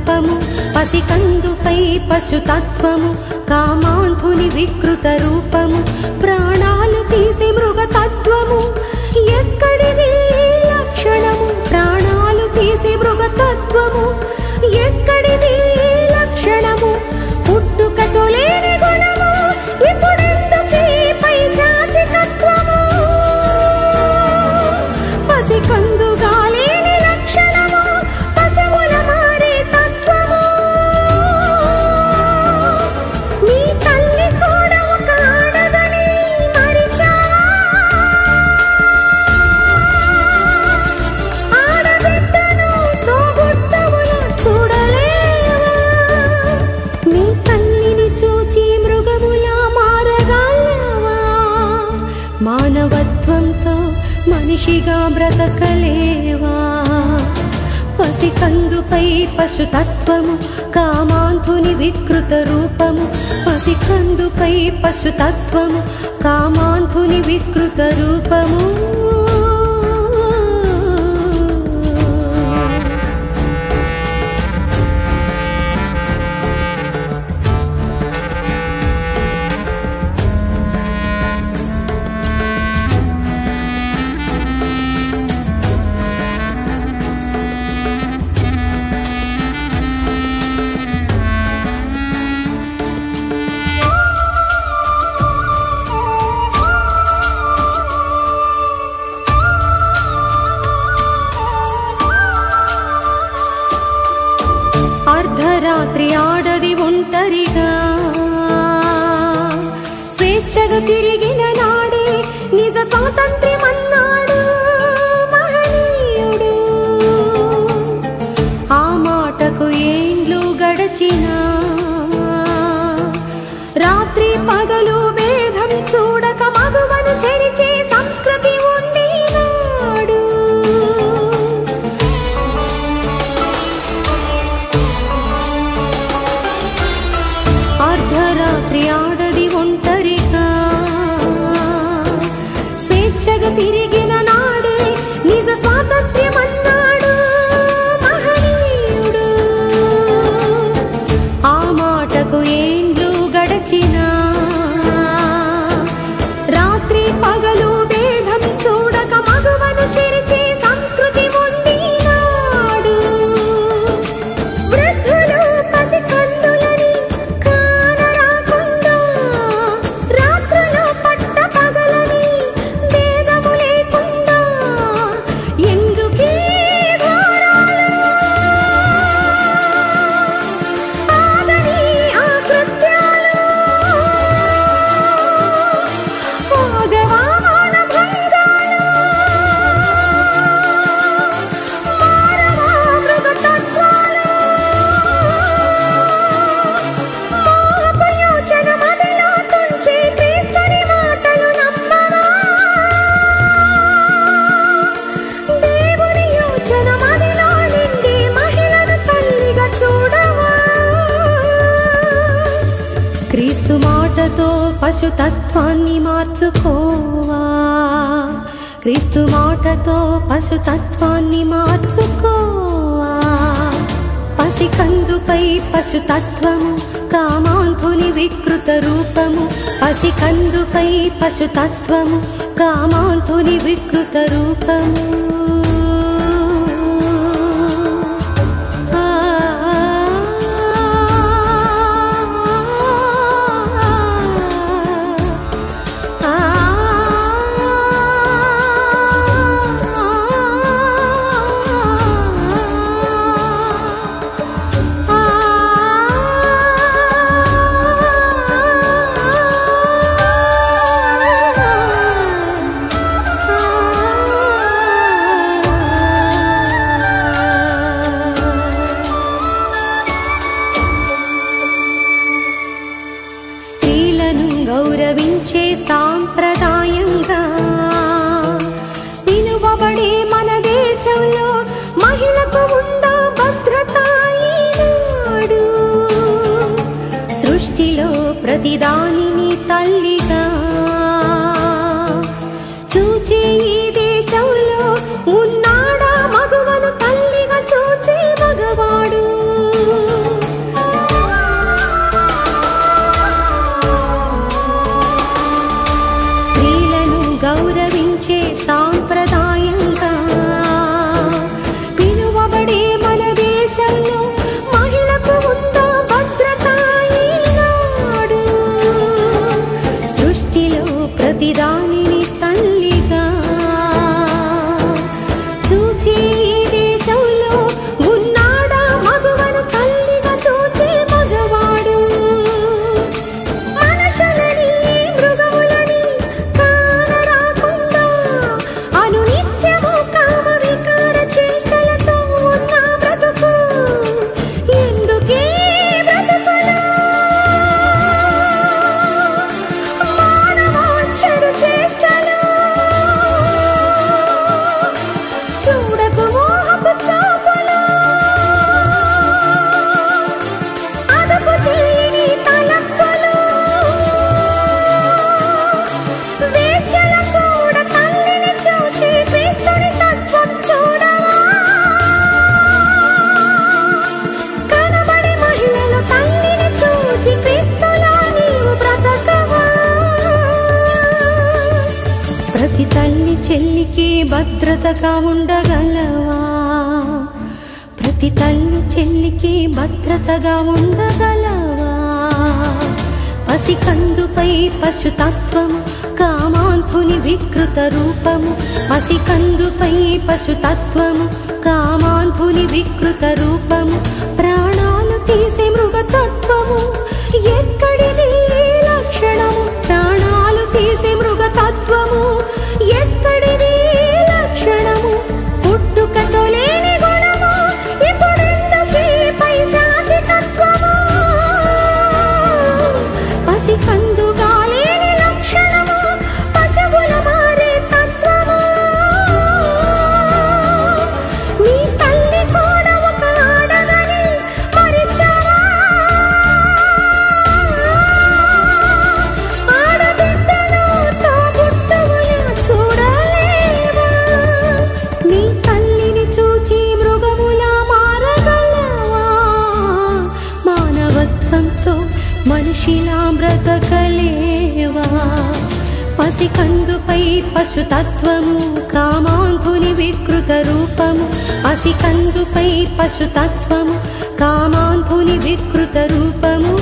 రూపము పసికందుపై పశుతత్వము కామాంధుని వికృత రూపము ప్రాణాలు తీసే మృగతత్వము ఎక్కడిది లక్షణము ప్రాణాలు తీసే మృగతత్వము ఎక్కడిది లక్షణము పుట్టుకతో లేని గుణము ఇప్పుడెందుకీ పైశాచికత్వము పసికందుగా లేని లక్షణము పశువుల మారే తత్వము నీ తల్లి కూడా ఒక ఆడదని మరిచావా ఆడబిడ్డను తోబుట్టువులా చూడలేవా నీ తల్లిని చూచి మృగములా మారగలవా మానవత్వంతో మనిషిగా బ్రతకలేవా పసికందుపై పశుతత్వము కామాంధుని వికృత రూపము పసికందుపై పశుతత్వము కామాంధుని వికృత రూపము అర్ధరాత్రి ఆడది ఒంటరిగా స్వేచ్ఛగా తిరిగిన నాడే నిజ స్వాతంత్ర్యం అన్నాడు మహనీయుడు ఆ మాటకు ఏండ్లు గడచినా రాత్రి పగలు భేదం చూడక మగువను చెరిచే సంస్కృతి ఉంది నాడు అర్ధరాత్రి ఆడది ఒంటరిగా స్వేచ్ఛగా తిరిగిన నాడే నిజ స్వాతంత్ర్యం అన్నాడు మహనీయుడు ఆ మాటకు ఏండ్లు గడచినా రాత్రి పగలు భేదం చూడక మగువను చెరిచే సంస్కృతి ఉంది నాడు వృద్ధులు పసికందులని కానరాకుండా రాత్రులు పట్ట పగలని భేదము లేకుండా ఎందుకీ ఘోరాలు ఆగని ఆ కృత్యాలు ఆగవా మానభంగాలు మారవా మృగతత్వాలు మోహపు యోచన మదిలో తుంచే క్రీస్తుని మాటలు నమ్మవా దేవుని యోచన మదిలో నిండి మహిళను తల్లిగా చూడవా క్రీస్తు మాటతో పశుతత్వాన్ని మార్చుకోవా క్రీస్తు మాటతో పశుతత్వాన్ని మార్చుకోవా పసికందుపై పశుతత్వము కామాంధుని వికృత రూపము పసికందుపై పశుతత్వము కామాంధుని వికృత రూపము గౌరవించే సాంప్రదాయంగా పిలువబడే మన దేశంలో మహిళకు ఉందా భద్రత ఈనాడు సృష్టిలో ప్రతిదానిని తల్లిగా చూచే ఈ దేశంలో ఉన్నాడా మగవను తల్లిగా చూచే మగవాడు నిద్రతగా ఉండగలవా? ప్రతి తల్లి చెల్లికి భద్రతగా ఉండగలవా? పసికందుపై పశుతత్వము కామాంధుని వికృత రూపము. పసికందుపై పశుతత్వము కామాంధుని వికృత రూపము. ప్రాణాలు తీసే మృగతత్వము ఎక్కడిది లక్షణము? ప్రాణాలు తీసే మృగతత్వము ఎక్కడిది లక్షణము? పుట్టుకతో లేని గుణము ఇప్పుడెందుకీ పైశాచికత్వము? పసికందుగా లేని లక్షణము పశువుల మారే తత్వము. నీ తల్లి కూడా ఒక ఆడదని మరిచావా? ఆడబిడ్డను తోబుట్టువులా చూడలేవా? నీ తల్లిని చూచి మృగములా మారగలవా? మానవత్వంతో మనిషిలా బ్రతకలేవా? పసికందుపై పశుతత్వము కామాంధుని వికృత రూపము. పసికందుపై పశుతత్వము కామాంధుని వికృత రూపము.